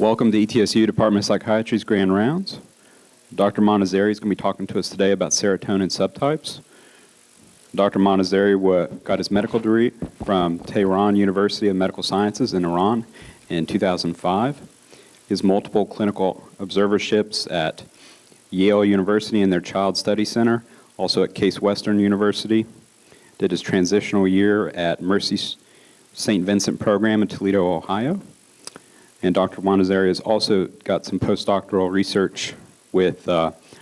Welcome to ETSU Department of Psychiatry's Grand Rounds. Dr. Montazeri is going to be talking to us today about serotonin subtypes. Dr. Montazeri got his medical degree from Tehran University of Medical Sciences in Iran in 2005. He has multiple clinical observerships at Yale University in their Child Study Center, also at Case Western University. Did his transitional year at Mercy St. Vincent program in Toledo, Ohio. And Dr. Montazeri has also got some postdoctoral research with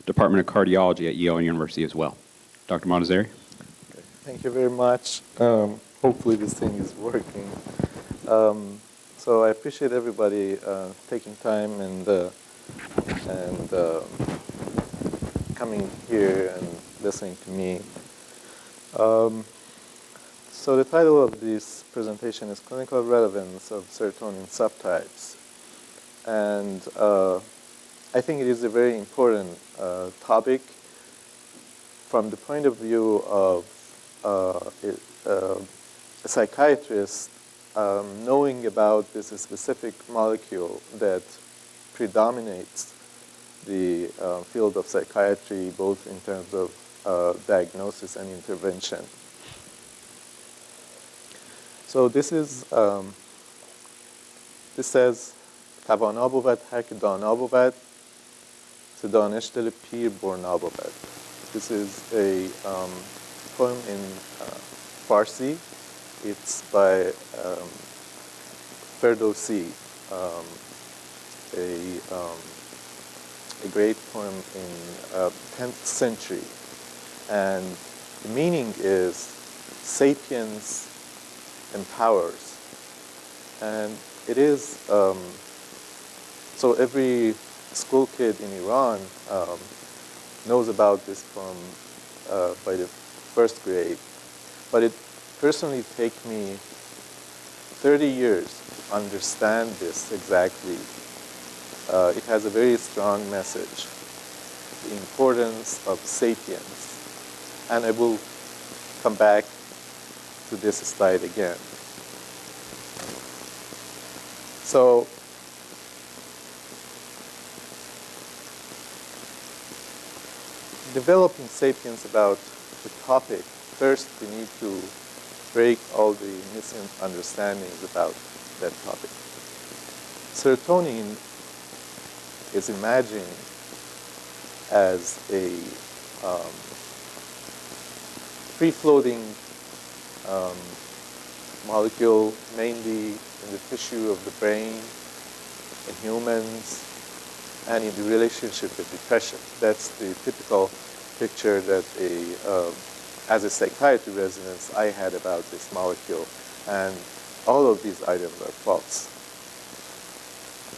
Department of Cardiology at Yale University as well. Dr. Montazeri? Thank you very much. Hopefully this thing is working. So I appreciate everybody taking time and coming here and listening to me. So the title of this presentation is Clinical Relevance of Serotonin Subtypes. And I think it is a very important topic from the point of view of a psychiatrist knowing about this specific molecule that predominates the field of psychiatry, both in terms of diagnosis and intervention. So this says توانا بود هر که دانا بود ز دانش دل پیر برنا بود. This is a poem in Farsi. It's by Ferdowsi, a great poem in 10th century. And the meaning is sapiens empowers. And it is, so every school kid in Iran knows about this poem by the first grade. But it personally take me 30 years to understand this exactly. It has a very strong message, the importance of sapiens. And I will come back to this slide again. So developing sapience about the topic, first we need to break all the misunderstandings about that topic. Serotonin is imagined as a free-floating molecule, mainly in the tissue of the brain, in humans, and in the relationship with depression. That's the typical picture that as a psychiatry resident, I had about this molecule. And all of these items are false.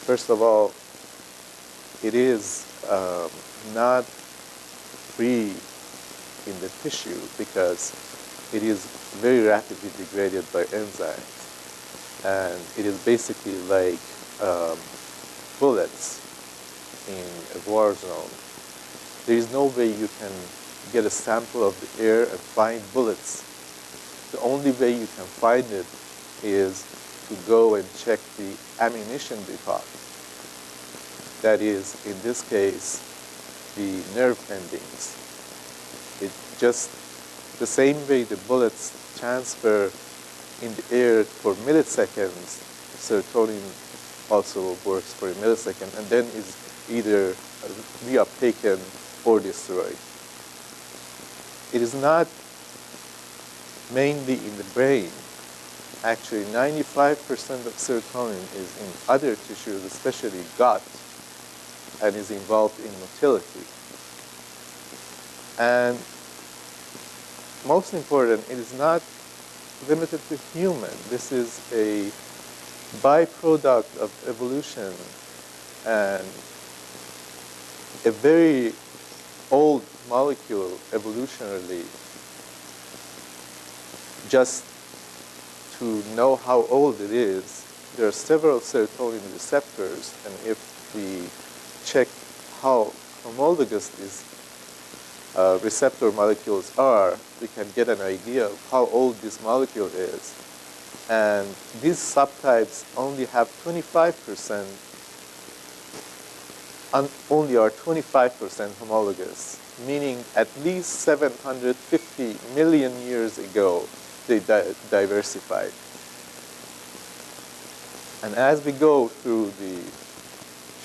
First of all, it is not free in the tissue because it is very rapidly degraded by enzymes. And it is basically like bullets in a war zone. There is no way you can get a sample of the air and find bullets. The only way you can find it is to go and check the ammunition depot. That is, in this case, the nerve endings. It just the same way the bullets transfer in the air for milliseconds, serotonin also works for a millisecond and then is either reuptaken or destroyed. It is not mainly in the brain. Actually, 95% of serotonin is in other tissues, especially gut, and is involved in motility. And most important, it is not limited to human. This is a byproduct of evolution and a very old molecule evolutionarily. Just to know how old it is, there are several serotonin receptors, and if we check how homologous these receptor molecules are, we can get an idea of how old this molecule is. And these subtypes only have 25% only are 25% homologous, meaning at least 750 million years ago, they diversified. And as we go through the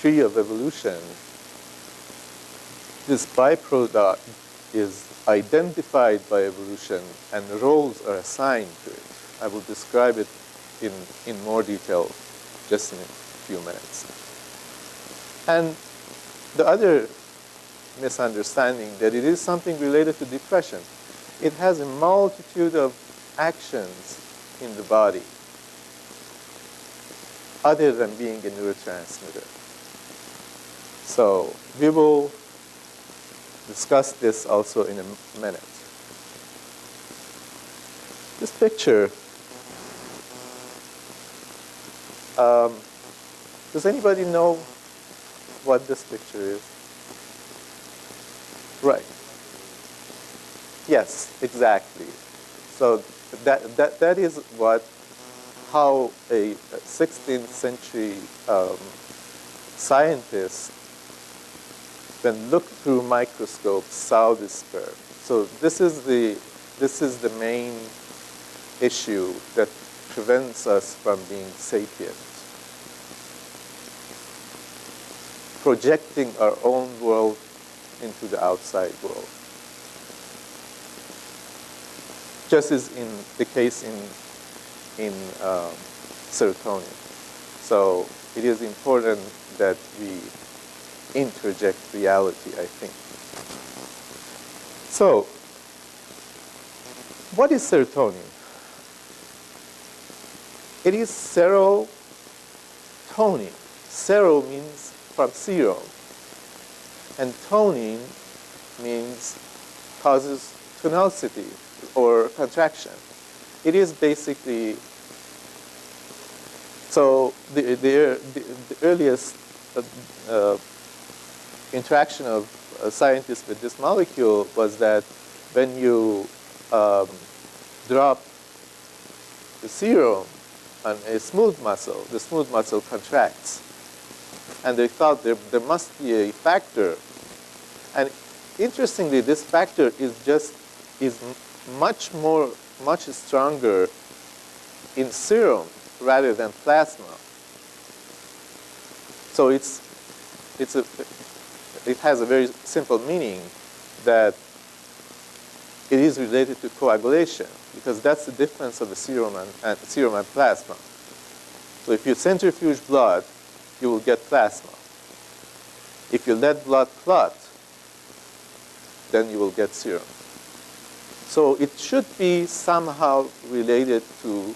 tree of evolution, this byproduct is identified by evolution and roles are assigned to it. I will describe it in more detail just in a few minutes. And the other misunderstanding that it is something related to depression. It has a multitude of actions in the body other than being a neurotransmitter. So we will discuss this also in a minute. This picture, does anybody know what this picture is? Right. Yes, exactly. So that is how a 16th century scientist, when looked through microscopes, saw this sperm. So this is the main issue that prevents us from being sapient. Projecting our own world into the outside world. Just as in the case in serotonin. So it is important that we interject reality, I think. So, what is serotonin? It is serotonin. Sero means from serum. And tonin means causes tonicity or contraction. It is basically, so the earliest interaction of scientists with this molecule was that when you drop the serum on a smooth muscle, the smooth muscle contracts. And they thought there must be a factor. And interestingly, this factor is much stronger in serum rather than plasma. So it has a very simple meaning that it is related to coagulation, because that's the difference of the serum and plasma. So if you centrifuge blood, you will get plasma. If you let blood clot, then you will get serum. So it should be somehow related to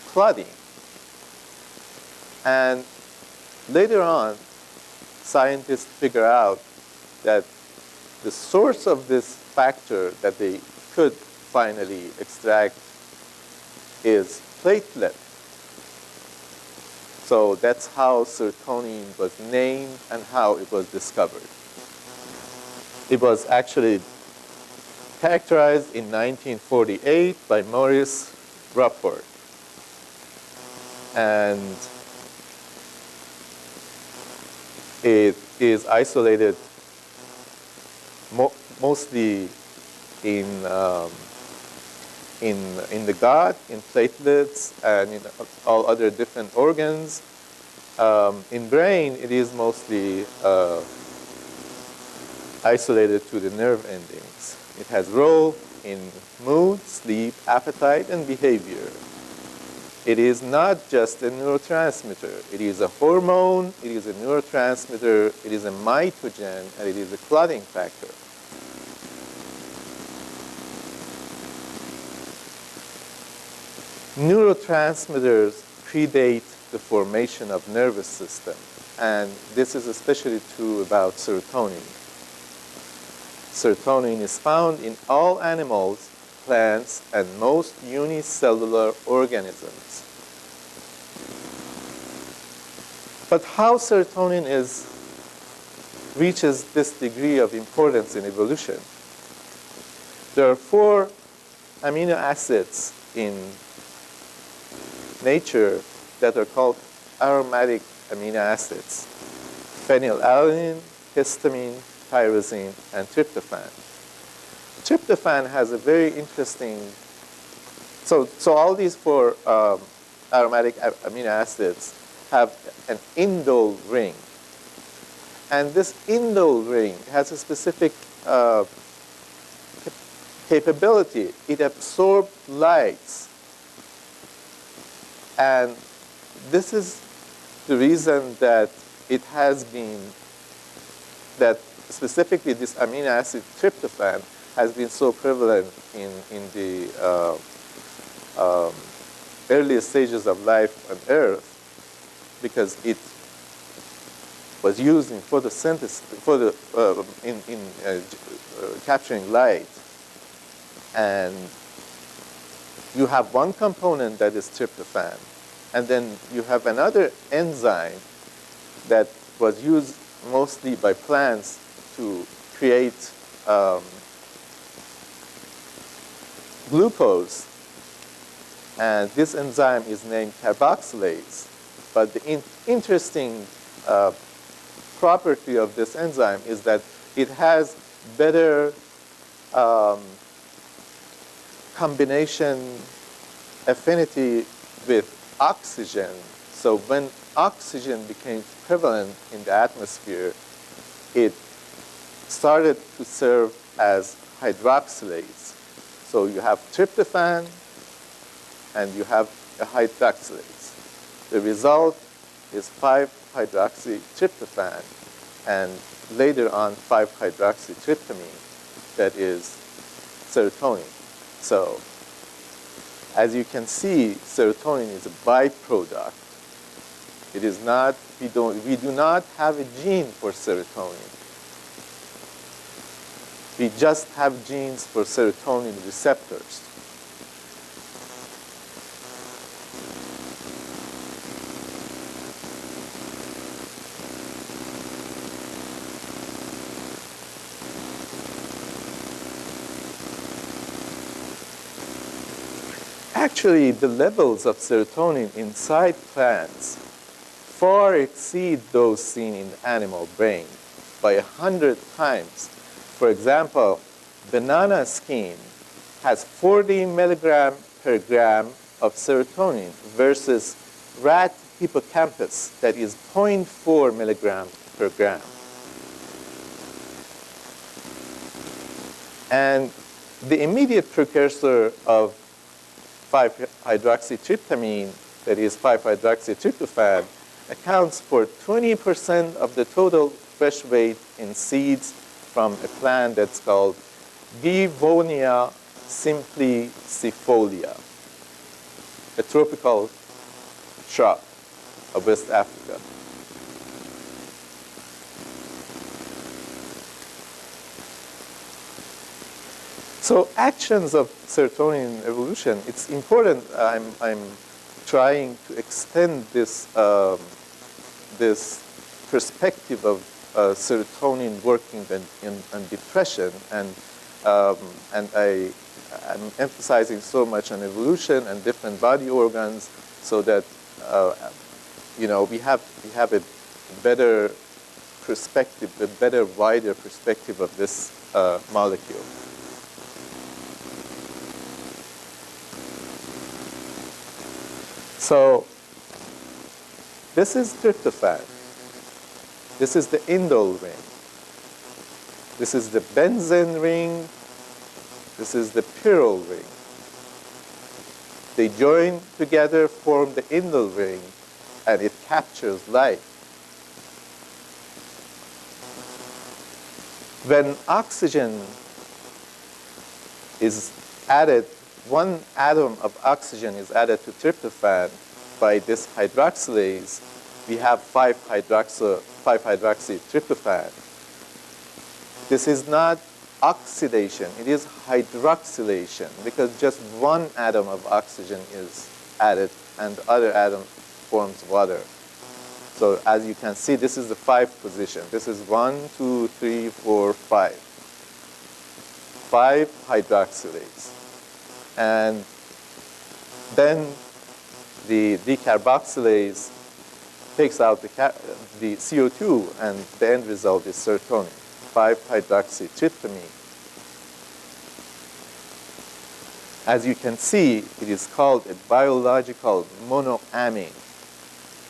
clotting. And later on, scientists figure out that the source of this factor that they could finally extract is platelet. So that's how serotonin was named and how it was discovered. It was actually characterized in 1948 by Maurice Rapport. And it is isolated mostly in the gut, in platelets, and in all other different organs. In brain, it is mostly isolated to the nerve endings. It has role in mood, sleep, appetite, and behavior. It is not just a neurotransmitter. It is a hormone, it is a neurotransmitter, it is a mitogen, and it is a clotting factor. Neurotransmitters predate the formation of nervous system, and this is especially true about serotonin. Serotonin is found in all animals, plants, and most unicellular organisms. But how serotonin reaches this degree of importance in evolution? There are 4 amino acids in nature that are called aromatic amino acids. phenylalanine, histamine, tyrosine, and tryptophan. Tryptophan has a very interesting, so all these four aromatic amino acids have an indole ring. And this indole ring has a specific capability. It absorbs lights. And this is the reason that it has been, that specifically this amino acid tryptophan has been so prevalent in the earliest stages of life on Earth, because it was used in photosynthesis, capturing light. And you have one component that is tryptophan, and then you have another enzyme that was used mostly by plants to create glucose. And this enzyme is named carboxylase. But the interesting property of this enzyme is that it has better combination affinity with oxygen. So when oxygen became prevalent in the atmosphere, it started to serve as hydroxylase. So you have tryptophan and you have a hydroxylase. The result is 5-hydroxytryptophan and later on 5-hydroxytryptamine, that is serotonin. So as you can see, serotonin is a byproduct. It is not, we do not have a gene for serotonin. We just have genes for serotonin receptors. Actually, the levels of serotonin inside plants far exceed those seen in the animal brain by 100 times. For example, banana skin has 40 milligram per gram of serotonin versus rat hippocampus that is 0.4 milligram per gram. And the immediate precursor of 5-hydroxytryptamine, that is 5-hydroxytryptophan, accounts for 20% of the total fresh weight in seeds from a plant that's called Bevonia simplicifolia, a tropical shrub of West Africa. So actions of serotonin in evolution, it's important. I'm trying to extend this, this perspective of serotonin working on depression, and I'm emphasizing so much on evolution and different body organs, so that you know, we have a better perspective, a better, wider perspective of this molecule. So this is tryptophan. This is the indole ring. This is the benzene ring. This is the pyrrole ring. They join together, form the indole ring, and it captures light. When oxygen is added, one atom of oxygen is added to tryptophan by this hydroxylase, we have 5-hydroxytryptophan. This is not oxidation, it is hydroxylation, because just one atom of oxygen is added and the other atom forms water. So as you can see, this is the 5th position. This is 1, 2, 3, 4, 5. 5-hydroxylase. And then the decarboxylase takes out the CO2, and the end result is serotonin, 5-hydroxytryptamine. As you can see, it is called a biological monoamine.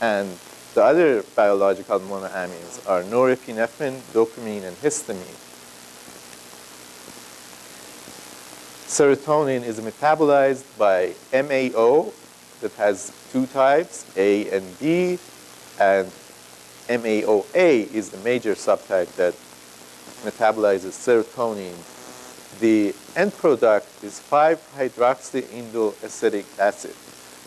And the other biological monoamines are norepinephrine, dopamine, and histamine. Serotonin is metabolized by MAO that has two types, A and B, and MAOA is the major subtype that metabolizes serotonin. The end product is 5-hydroxyindoleacetic acid.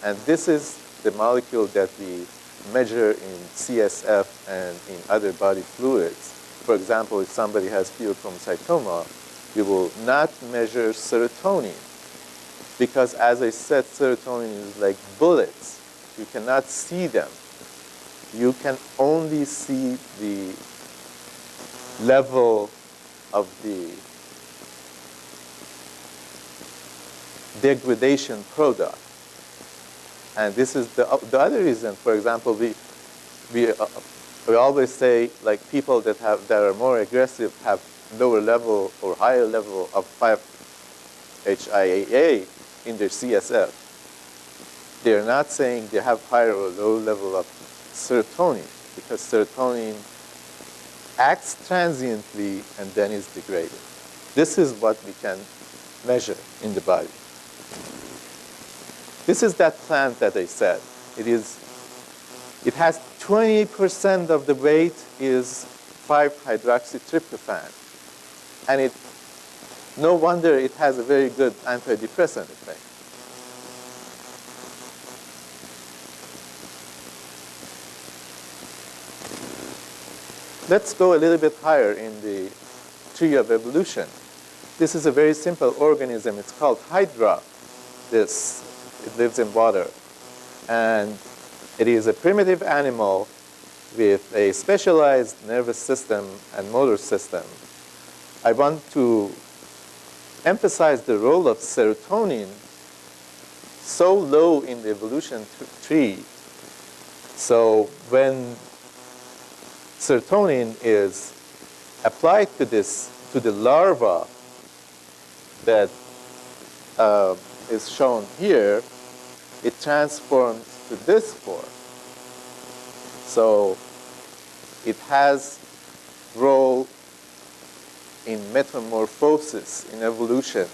And this is the molecule that we measure in CSF and in other body fluids. For example, if somebody has pheochromocytoma, we will not measure serotonin because, as I said, serotonin is like bullets. You cannot see them. You can only see the level of the degradation product. And this is the other reason. For example, we always say, like, people that are more aggressive have lower level or higher level of 5-HIAA in their CSF. They're not saying they have higher or low level of serotonin, because serotonin acts transiently and then is degraded. This is what we can measure in the body. This is that plant that I said. It has 20% of the weight is 5-hydroxytryptophan. And no wonder it has a very good antidepressant effect. Let's go a little bit higher in the tree of evolution. This is a very simple organism. It's called Hydra. It lives in water. And it is a primitive animal with a specialized nervous system and motor system. I want to emphasize the role of serotonin so low in the evolution tree. So when serotonin is applied to the larva that is shown here, it transforms to this form. So it has role in metamorphosis, in evolution.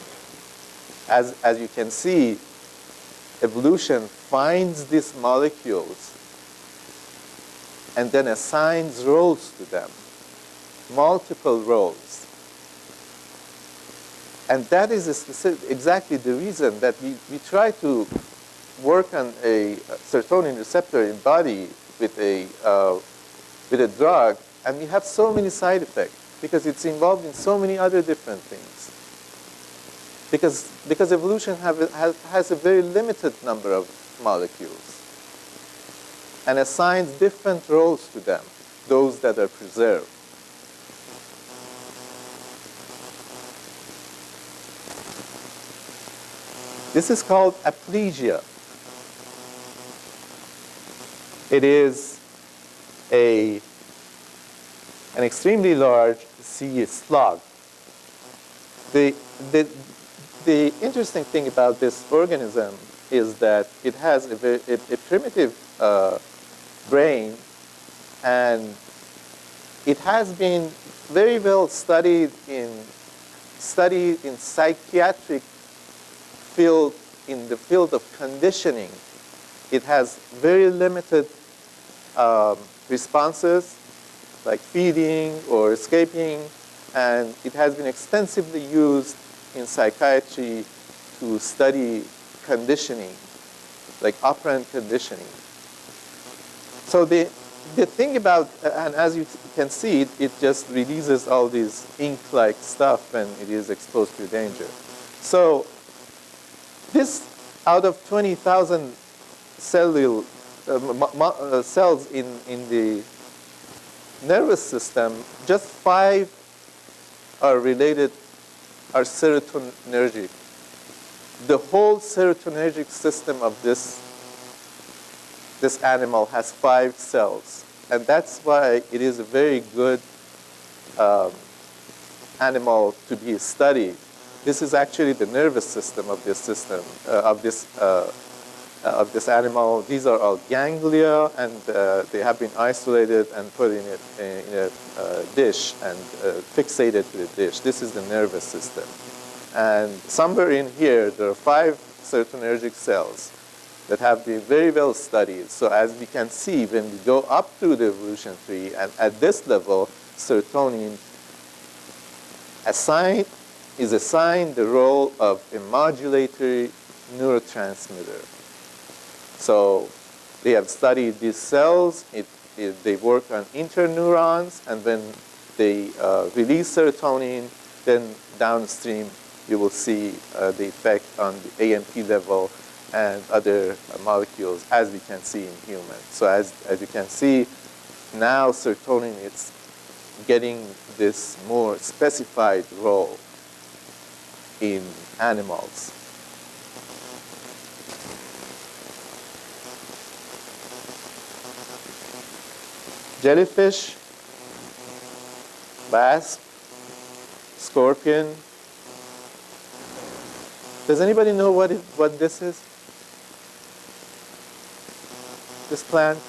As you can see, evolution finds these molecules and then assigns roles to them, multiple roles. And that is exactly the reason that we try to work on a serotonin receptor in body with a drug, and we have so many side effects because it's involved in so many other different things. Because evolution has a very limited number of molecules and assigns different roles to them, those that are preserved. This is called aplegia. It is an extremely large sea slug. The interesting thing about this organism is that it has a primitive brain, and it has been very well studied in psychiatric field, in the field of conditioning. It has very limited responses, like feeding or escaping, and it has been extensively used in psychiatry to study conditioning, like operant conditioning. So the thing about, and as you can see, it just releases all these ink-like stuff when it is exposed to danger. So this, out of 20,000 cells in the nervous system, just 5 are serotonergic. The whole serotonergic system of this this animal has 5 cells. And that's why it is a very good animal to be studied. This is actually the nervous system of this animal. These are all ganglia, and they have been isolated and put in a dish and fixated to the dish. This is the nervous system. And somewhere in here, there are 5 serotonergic cells that have been very well studied. So as we can see, when we go up through the evolution tree, and at this level, serotonin is assigned the role of a modulatory neurotransmitter. So they have studied these cells. They work on interneurons, and when they release serotonin, then downstream you will see the effect on the AMP level and other molecules, as we can see in humans. So as you can see, now serotonin is getting this more specified role in animals. Jellyfish, wasp, scorpion. Does anybody know what this is? This plant?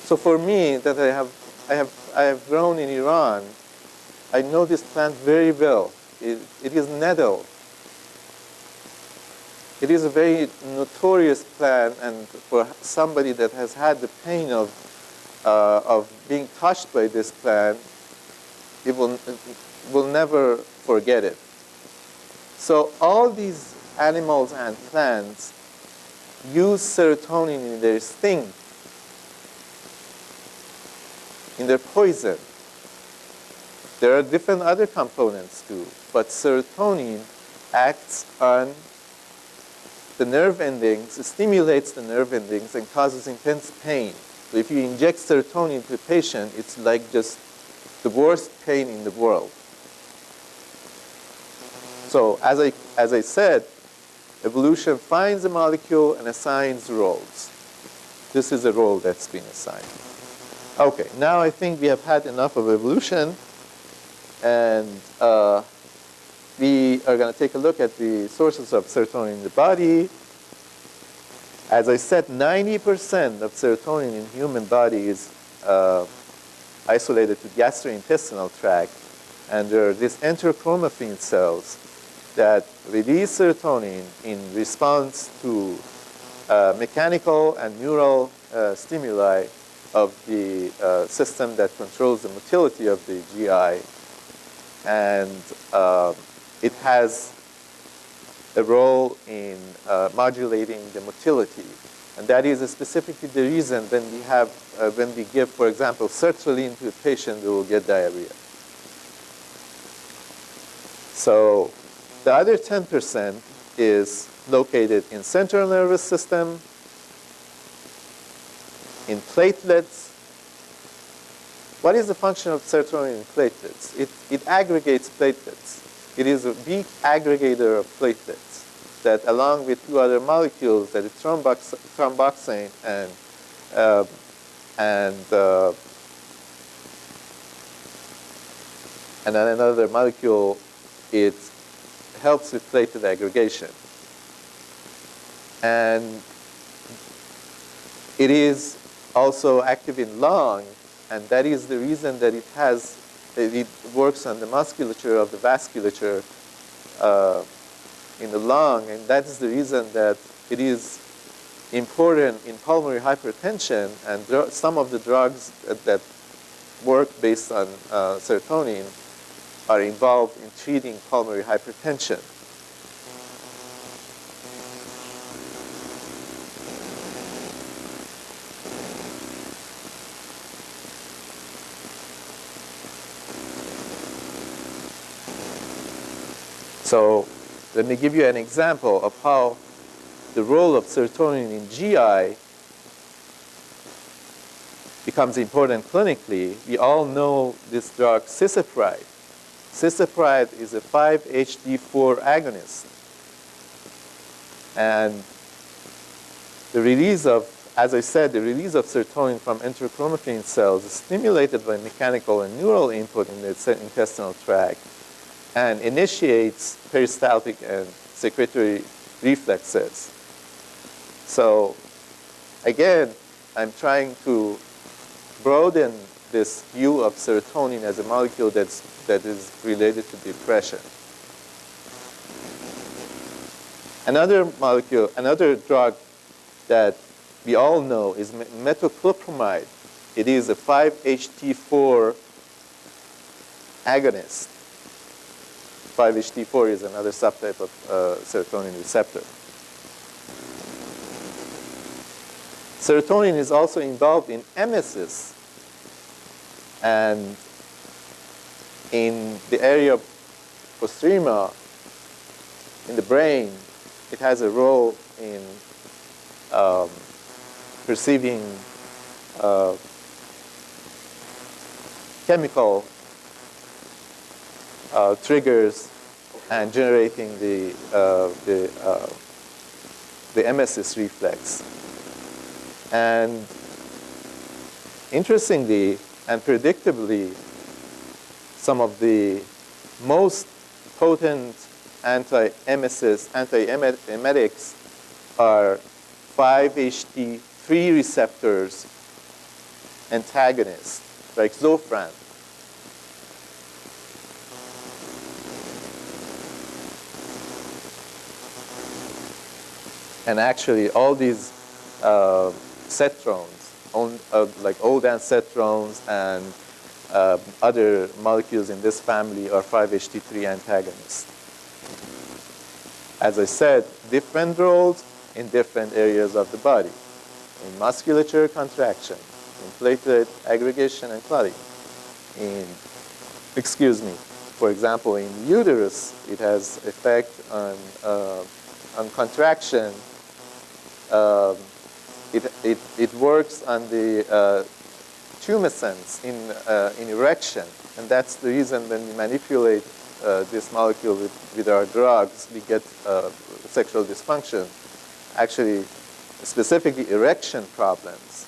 So for me, that I have grown in Iran, I know this plant very well. It is nettle. It is a very notorious plant, and for somebody that has had the pain of being touched by this plant, it will never forget it. So all these animals and plants use serotonin in their sting, in their poison. There are different other components too, but serotonin acts on the nerve endings, stimulates the nerve endings, and causes intense pain. So if you inject serotonin to a patient, it's like just the worst pain in the world. So as I said, evolution finds a molecule and assigns roles. This is a role that's been assigned. Okay, now I think we have had enough of evolution, and we are going to take a look at the sources of serotonin in the body. As I said, 90% of serotonin in human body is isolated to gastrointestinal tract, and there are these enterochromaffin cells that release serotonin in response to mechanical and neural stimuli of the system that controls the motility of the GI. And it has a role in modulating the motility. And that is specifically the reason when we give, for example, sertraline to a patient, they will get diarrhea. So the other 10% is located in central nervous system, in platelets. What is the function of serotonin in platelets? It aggregates platelets. It is a weak aggregator of platelets that, along with 2 other molecules, that is thromboxane and then another molecule, it helps with platelet aggregation. And it is also active in lung, and that is the reason that it works on the musculature of the vasculature in the lung, and that is the reason that it is important in pulmonary hypertension, and some of the drugs that work based on serotonin are involved in treating pulmonary hypertension. So let me give you an example of how the role of serotonin in GI becomes important clinically. We all know this drug, cisapride. Cisapride is a 5-HT4 agonist. And The release of, as I said, the release of serotonin from enterochromatin cells is stimulated by mechanical and neural input in the intestinal tract and initiates peristaltic and secretory reflexes. So again, I'm trying to broaden this view of serotonin as a molecule that is related to depression. Another molecule, another drug that we all know is metoclopramide. It is a 5-HT4 agonist. 5-HT4 is another subtype of serotonin receptor. Serotonin is also involved in emesis, and in the area of postrema in the brain, it has a role in perceiving chemical triggers and generating the emesis reflex. And interestingly and predictably, some of the most potent anti-emetics are 5-HT3 receptors antagonists, like Zofran. And actually, all these cetrones, like oldancetrones and other molecules in this family are 5-HT3 antagonists. As I said, different roles in different areas of the body. In musculature contraction, in platelet aggregation and clotting. For example, in the uterus, it has effect on contraction. It works on the tumescence in erection, and that's the reason when we manipulate this molecule with our drugs, we get sexual dysfunction, actually specifically erection problems.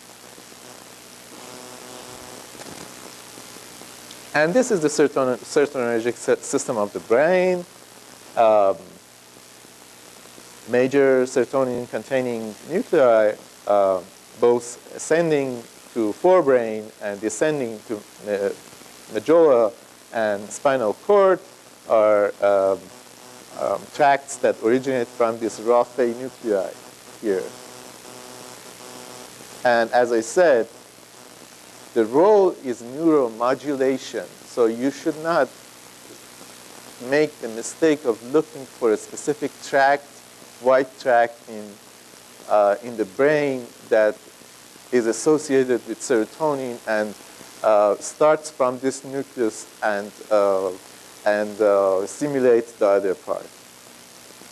And this is the serotonergic system of the brain. Major serotonin-containing nuclei, both ascending to forebrain and descending to medulla and spinal cord, are tracts that originate from this Raphe nuclei here. And as I said, the role is neuromodulation. So you should not make the mistake of looking for a specific tract, white tract in the brain that is associated with serotonin and starts from this nucleus and stimulates the other part.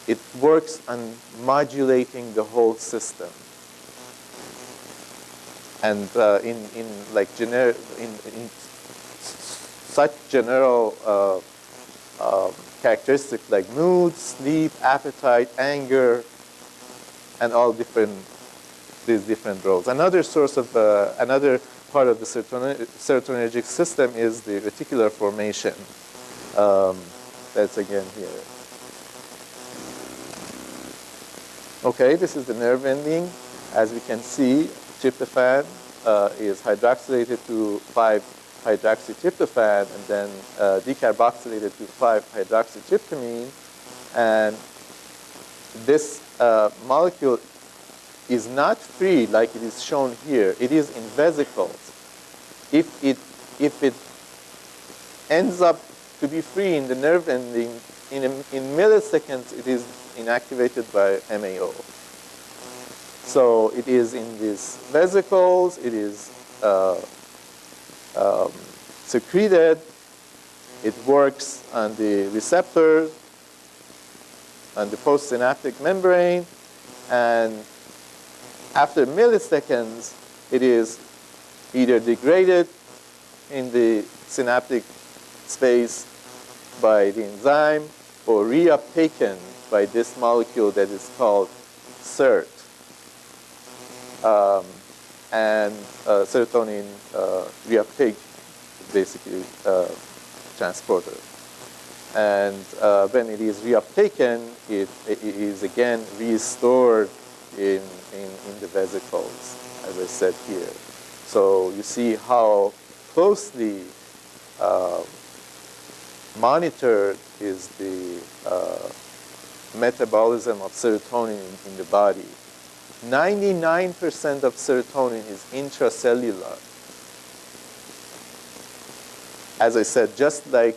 It works on modulating the whole system. And in such general characteristics like mood, sleep, appetite, anger, and all these different roles. Another source of another part of the serotonergic system is the reticular formation. That's again here. Okay, this is the nerve ending. As we can see, tryptophan is hydroxylated to 5-hydroxytryptophan and then decarboxylated to 5-hydroxytryptamine. And this molecule is not free like it is shown here. It is in vesicles. If it ends up to be free in the nerve ending, in milliseconds, it is inactivated by MAO. So it is in these vesicles, it is secreted, it works on the receptors, on the postsynaptic membrane, and after milliseconds, it is either degraded in the synaptic space by the enzyme or reuptaken by this molecule that is called SERT. and serotonin reuptake, basically transporter. And when it is reuptaken, it is again restored in the vesicles, as I said here. So you see how closely monitored is the metabolism of serotonin in the body. 99% of serotonin is intracellular. As I said, just like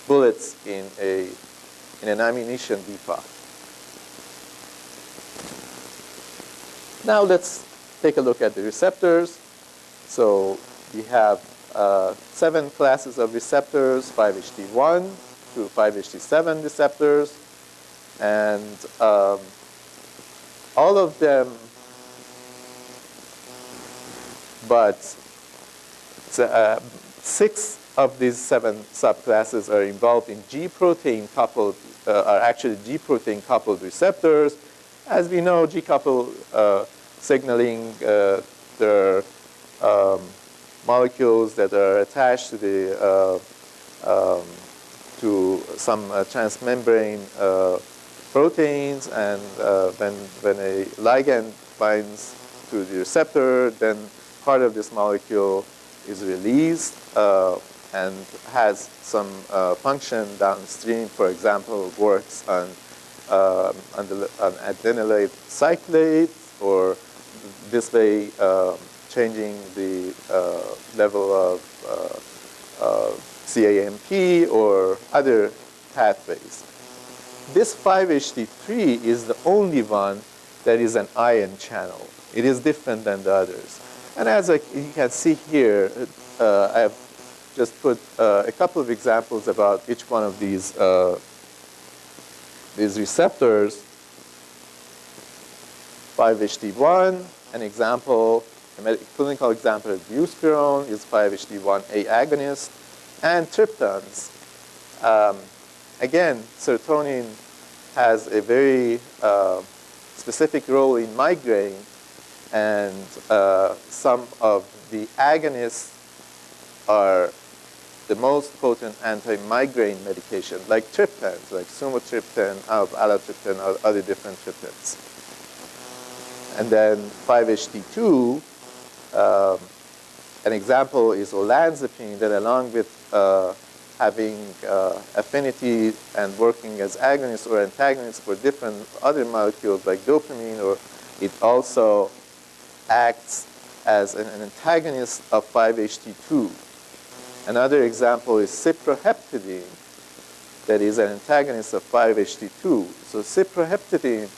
bullets in an ammunition depot. Now let's take a look at the receptors. So we have 7 classes of receptors, 5-HT1 to 5-HT7 receptors, and all of them, but 6 of these 7 subclasses are involved in G protein coupled, are actually G protein coupled receptors. As we know, G coupled signaling, there are molecules that are attached to the to some transmembrane proteins, and when a ligand binds to the receptor, then part of this molecule is released and has some function downstream. For example, works on adenylate cyclase, or this way changing the level of CAMP or other pathways. This 5-HT3 is the only one that is an ion channel. It is different than the others. And as you can see here, I have just put a couple of examples about each one of these receptors. 5-HT1, an example, a clinical example of buspirone is 5-HT1A agonist, and triptans. Again, serotonin has a very specific role in migraine, and some of the agonists are the most potent anti-migraine medication, like triptans, like sumatriptan, alotriptan, or other different triptans. And then 5-HT2, an example is olanzapine, that along with having affinity and working as agonists or antagonists for different other molecules like dopamine, or it also acts as an antagonist of 5-HT2. Another example is cyproheptadine, that is an antagonist of 5-HT2. So cyproheptadine,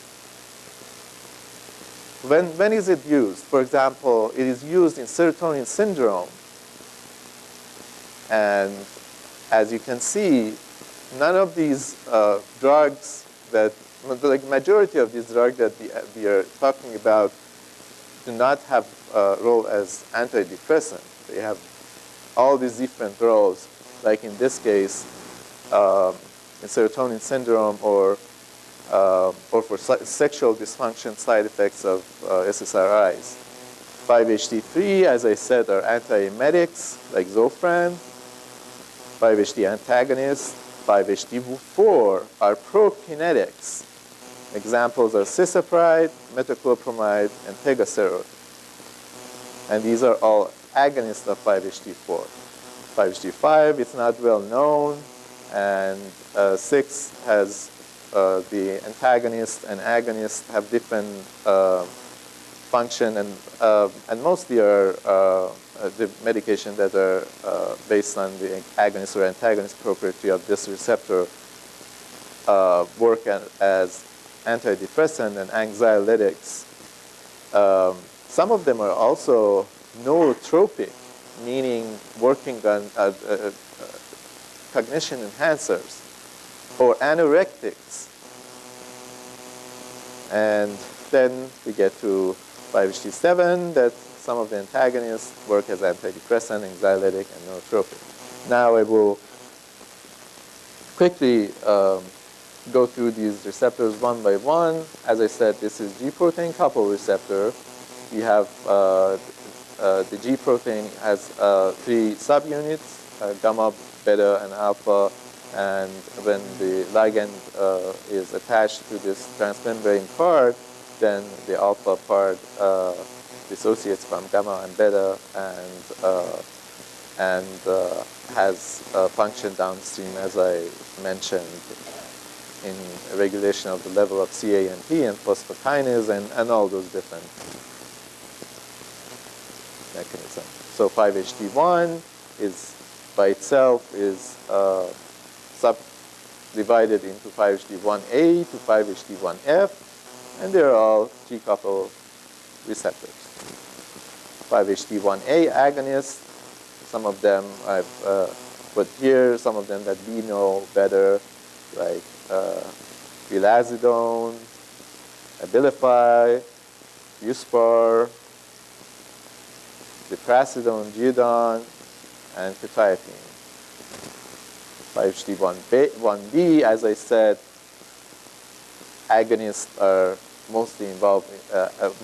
when is it used? For example, it is used in serotonin syndrome. And as you can see, none of these drugs that, like majority of these drugs that we are talking about, do not have a role as antidepressant. They have all these different roles, like in this case, in serotonin syndrome, or for sexual dysfunction side effects of SSRIs. 5-HT3, as I said, are antiemetics, like Zofran. 5-HT antagonists. 5-HT4 are prokinetics. Examples are cisapride, metoclopramide, and pegoserod. And these are all agonists of 5-HT4. 5-HT5, it's not well known, and 6 has the antagonist and agonist have different function, and mostly are the medication that are based on the agonist or antagonist property of this receptor work as antidepressant and anxiolytics. Some of them are also neurotropic, meaning working on cognition enhancers, or anorectics. And then we get to 5-HT7, that some of the antagonists work as antidepressant, anxiolytic, and neurotropic. Now I will quickly go through these receptors one by one. As I said, this is G protein coupled receptor. We have the G protein has 3 subunits, gamma, beta, and alpha. And when the ligand is attached to this transmembrane part, then the alpha part dissociates from gamma and beta and has a function downstream, as I mentioned, in regulation of the level of CAMP and phosphokinase and all those different mechanisms. So 5-HT1 is by itself is subdivided into 5-HT1A to 5-HT1F, and they're all G-coupled receptors. 5-HT1A agonists, some of them I've put here, some of them that we know better, like vilazodone, Abilify, Buspar, ziprasidone, Geodon, and quetiapine. 5-HT1B, as I said, agonists are mostly involved,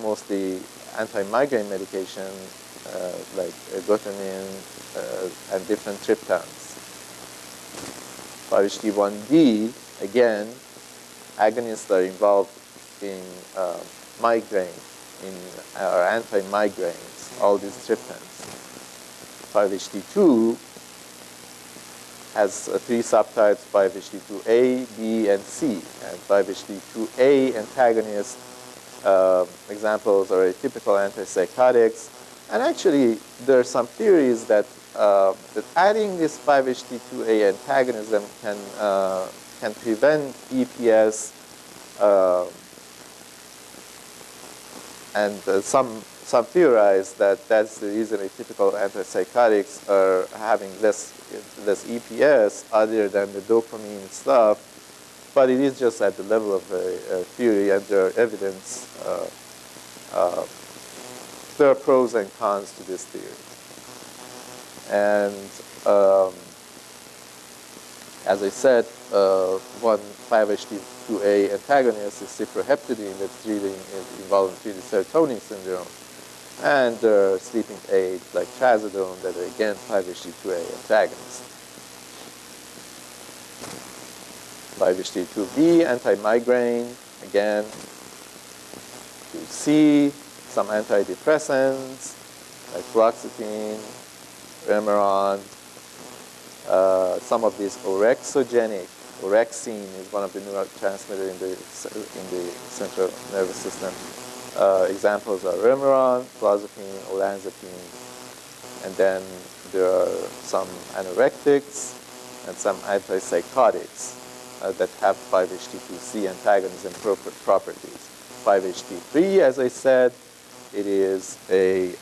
mostly anti-migraine medication like ergotamine and different triptans. 5-HT1D, again, agonists are involved in migraine, or anti-migraines, all these triptans. 5-HT2 has 3 subtypes, 5-HT2A, B, and C. And 5-HT2A antagonists, examples are atypical antipsychotics. And actually, there are some theories that adding this 5-HT2A antagonism can prevent EPS, and some theorize that that's the reason atypical antipsychotics are having less EPS other than the dopamine stuff. But it is just at the level of a theory, and there are evidence. There are pros and cons to this theory. And as I said, one 5-HT2A antagonist is cyproheptadine that's involved in treating serotonin syndrome. And there are sleeping aids like trazodone that are, again, 5-HT2A antagonists. 5-HT2B, anti-migraine, again. 2C, some antidepressants like fluoxetine, Remeron. Some of these orexogenic, orexine is one of the neurotransmitters in the central nervous system. Examples are Remeron, clozapine, olanzapine, and then there are some anorectics and some antipsychotics that have 5-HT2C antagonism properties. 5-HT3, as I said, it is a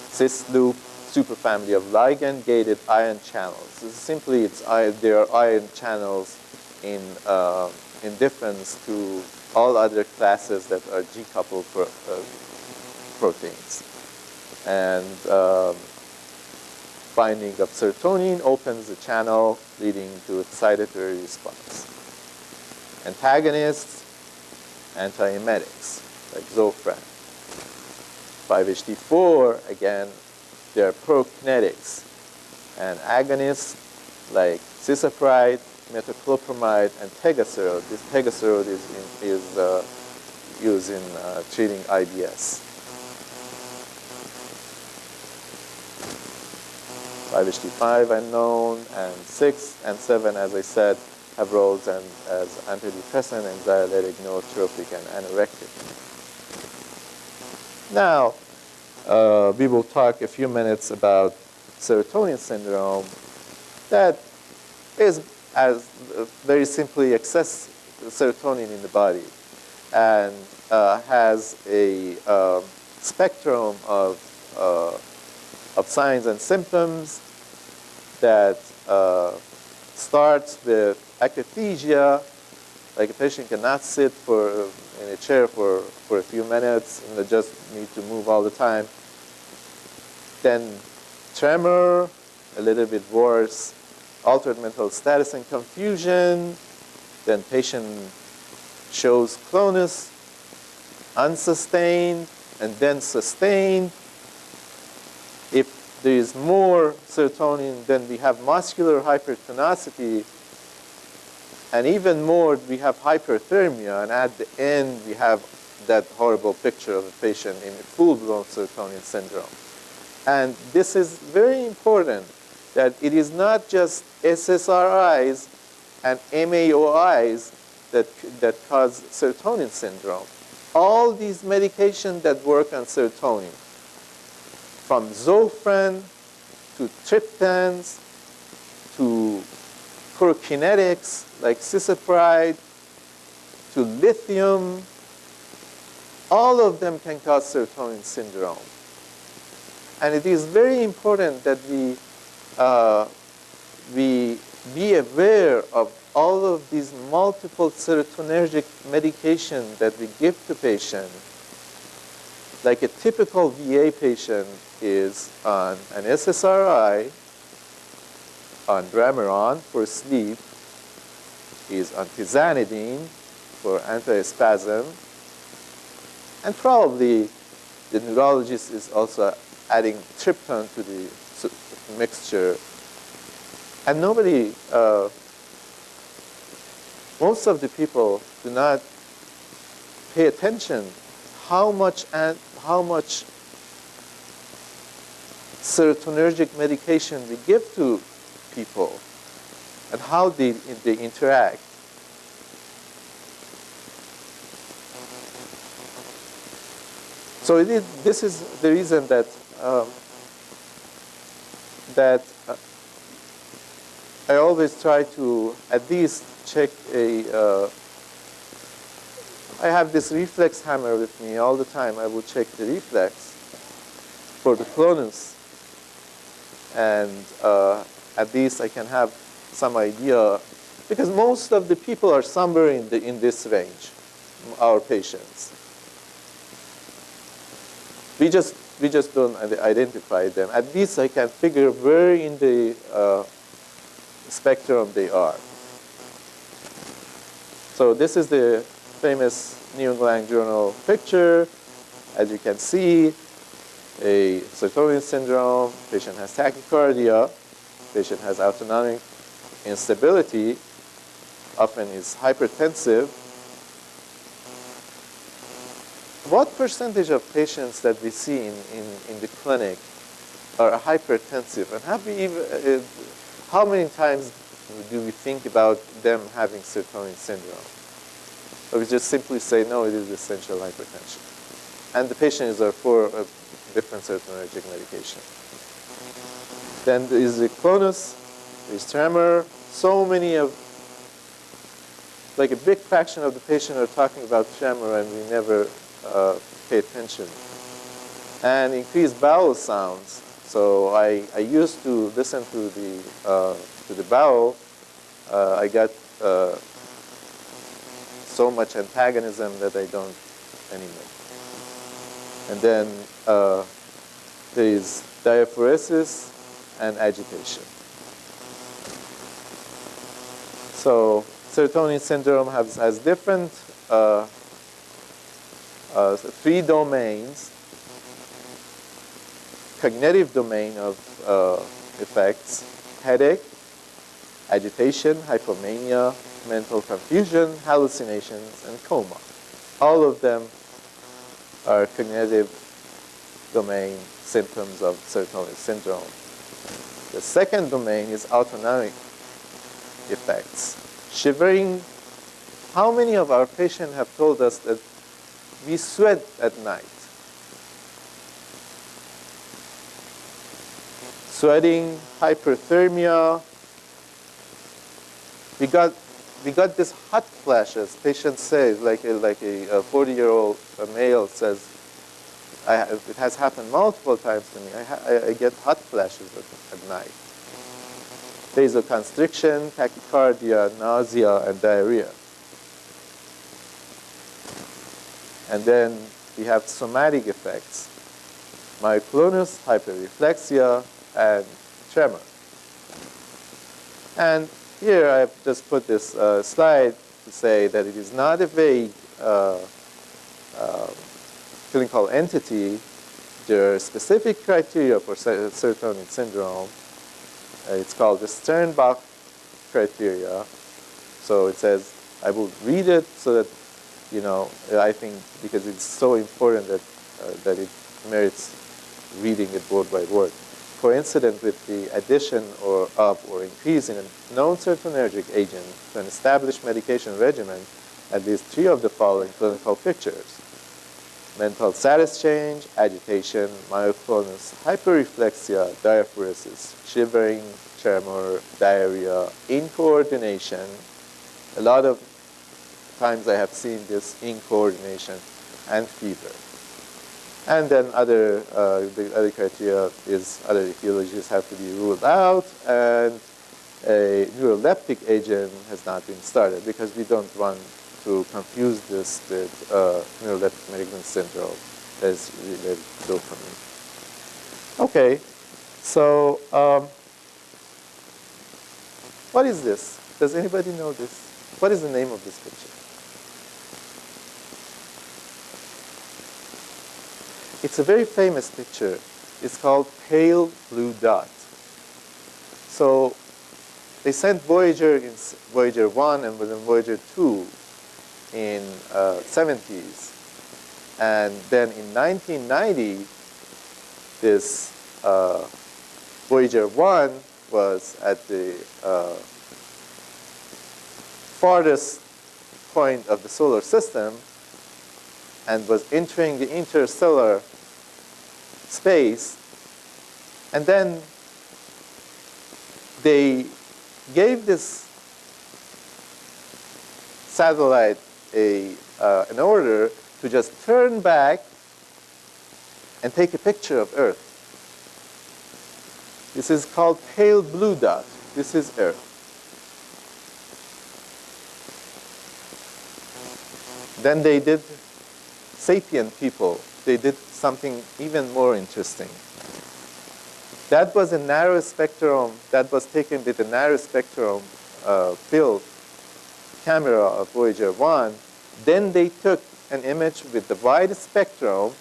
cis-loop superfamily of ligand-gated ion channels. This is simply, there are ion channels in difference to all other classes that are G-coupled proteins. And binding of serotonin opens the channel, leading to excitatory response. Antagonists, antiemetics, like Zofran. 5-HT4, again, they're prokinetics. And agonists, like cisapride, metoclopramide, and tegaserode. This tegaserode is used in treating IBS. 5-HT5 unknown, and 6 and 7, as I said, have roles as antidepressant, anxiolytic, nootropic, and anorectic. Now, we will talk a few minutes about serotonin syndrome that is, as very simply, excess serotonin in the body and has a spectrum of signs and symptoms that starts with akathisia, like a patient cannot sit in a chair for a few minutes and they just need to move all the time. Then tremor, a little bit worse, altered mental status and confusion. Then patient shows clonus, unsustained, and then sustained. If there is more serotonin, then we have muscular hypertonicity, and even more, we have hyperthermia, and at the end, we have that horrible picture of a patient in full-blown serotonin syndrome. And this is very important, that it is not just SSRIs and MAOIs that cause serotonin syndrome. All these medications that work on serotonin, from Zofran to triptans to prokinetics like cisapride to lithium, all of them can cause serotonin syndrome. And it is very important that we be aware of all of these multiple serotonergic medications that we give to patients. Like a typical VA patient is on an SSRI, on Drameron for sleep, is on tizanidine for antispasm, and probably the neurologist is also adding triptan to the mixture. And nobody, most of the people do not pay attention how much serotonergic medication we give to people and how they interact. So this is the reason that I always try to at least check I have this reflex hammer with me all the time. I will check the reflex for the clonus, and at least I can have some idea, because most of the people are somewhere in this range, our patients. We just don't identify them. At least I can figure where in the spectrum they are. So this is the famous New England Journal picture. As you can see, a serotonin syndrome, patient has tachycardia, patient has autonomic instability, often is hypertensive. What percentage of patients that we see in the clinic are hypertensive? And how many times do we think about them having serotonin syndrome? Or we just simply say, no, it is essential hypertension. And the patient is for a different serotonergic medication. Then there is the clonus, there is tremor. So many like a big fraction of the patient are talking about tremor, and we never pay attention. And increased bowel sounds. So I used to listen to the bowel. I got so much antagonism that I don't anymore. And then there is diaphoresis and agitation. So serotonin syndrome has different 3 domains. Cognitive domain of effects: headache, agitation, hypomania, mental confusion, hallucinations, and coma. All of them are cognitive domain symptoms of serotonin syndrome. The second domain is autonomic effects. Shivering. How many of our patients have told us that we sweat at night? Sweating, hyperthermia. We got this hot flashes. Patients say, like a 40-year-old male says, it has happened multiple times to me. I get hot flashes at night. Vasoconstriction, tachycardia, nausea, and diarrhea. And then we have somatic effects: myoclonus, hyperreflexia, and tremor. And here I've just put this slide to say that it is not a vague clinical entity. There are specific criteria for serotonin syndrome. It's called the Sternbach criteria. So it says, I will read it so that, I think because it's so important that it merits reading it word by word. Coincident with the addition or increase in a known serotonergic agent to an established medication regimen, at least 3 of the following clinical pictures: mental status change, agitation, myoclonus, hyperreflexia, diaphoresis, shivering, tremor, diarrhea, incoordination. A lot of times I have seen this incoordination, and fever. And then the other criteria is other etiologies have to be ruled out, and a neuroleptic agent has not been started because we don't want to confuse this with neuroleptic malignant syndrome that is related to dopamine. Okay, so what is this? Does anybody know this? What is the name of this picture? It's a very famous picture. It's called pale blue dot. So they sent Voyager in Voyager 1 and then Voyager 2 in 70s. And then in 1990, this Voyager 1 was at the farthest point of the solar system and was entering the interstellar space. And then they gave this satellite an order to just turn back and take a picture of Earth. This is called pale blue dot. This is Earth. Then they did sapient people. They did something even more interesting. That was a narrow spectrum, that was taken with a narrow spectrum field camera of Voyager 1. Then they took an image with the wide spectrum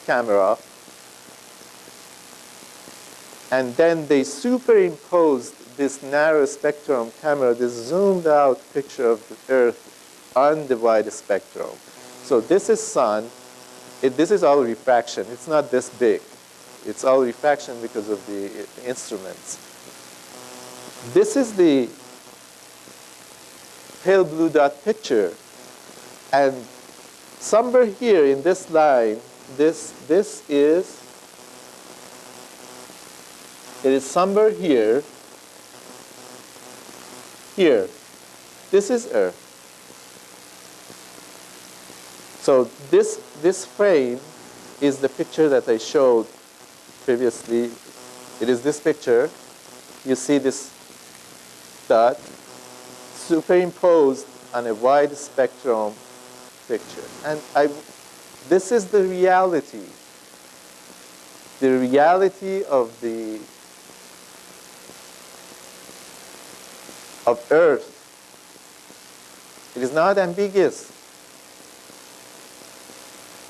camera, and then they superimposed this narrow spectrum camera, this zoomed out picture of the Earth on the wide spectrum. So this is sun. This is all refraction. It's not this big. It's all refraction because of the instruments. This is the pale blue dot picture. And somewhere here in this line, it is somewhere here. This is Earth. So this frame is the picture that I showed previously. It is this picture. You see this dot superimposed on a wide spectrum picture. And this is the reality. The reality of Earth. It is not ambiguous.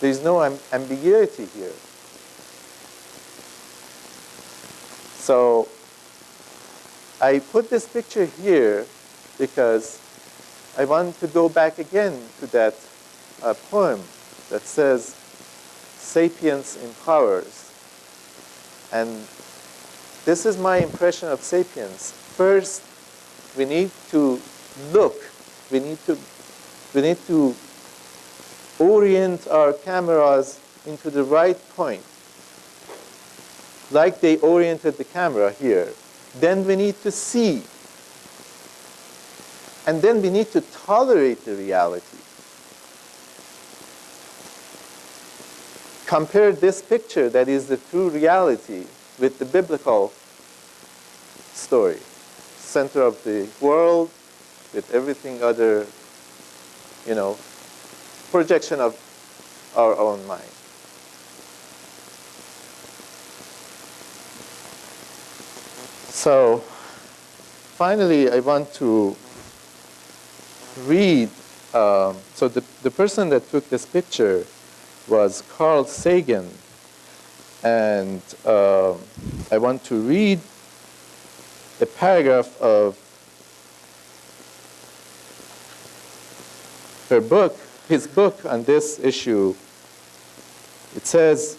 There is no ambiguity here. So I put this picture here because I want to go back again to that poem that says, "Sapience empowers." And this is my impression of sapience. First, we need to look. We need to orient our cameras into the right point, like they oriented the camera here. Then we need to see. And then we need to tolerate the reality. Compare this picture that is the true reality with the biblical story. Center of the world with everything other, projection of our own mind. So finally, I want to read. So the person that took this picture was Carl Sagan. And I want to read a paragraph of his book on this issue. It says,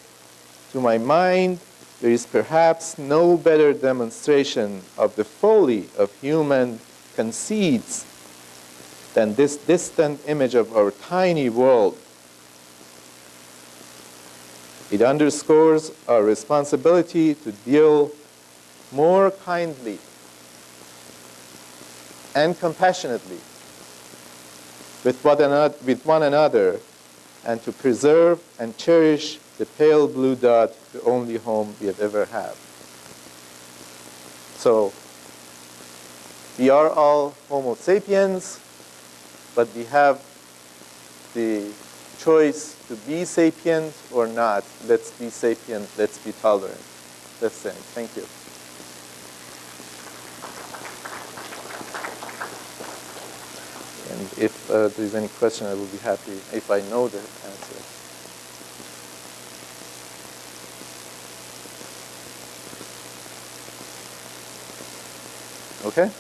"To my mind, there is perhaps no better demonstration of the folly of human conceits than this distant image of our tiny world. It underscores our responsibility to deal more kindly and compassionately with one another, and to preserve and cherish the pale blue dot, the only home we have ever had." So we are all Homo sapiens, but we have the choice to be sapient or not. Let's be sapient, let's be tolerant. That's it. Thank you. And if there's any question, I will be happy if I know the answer. Okay?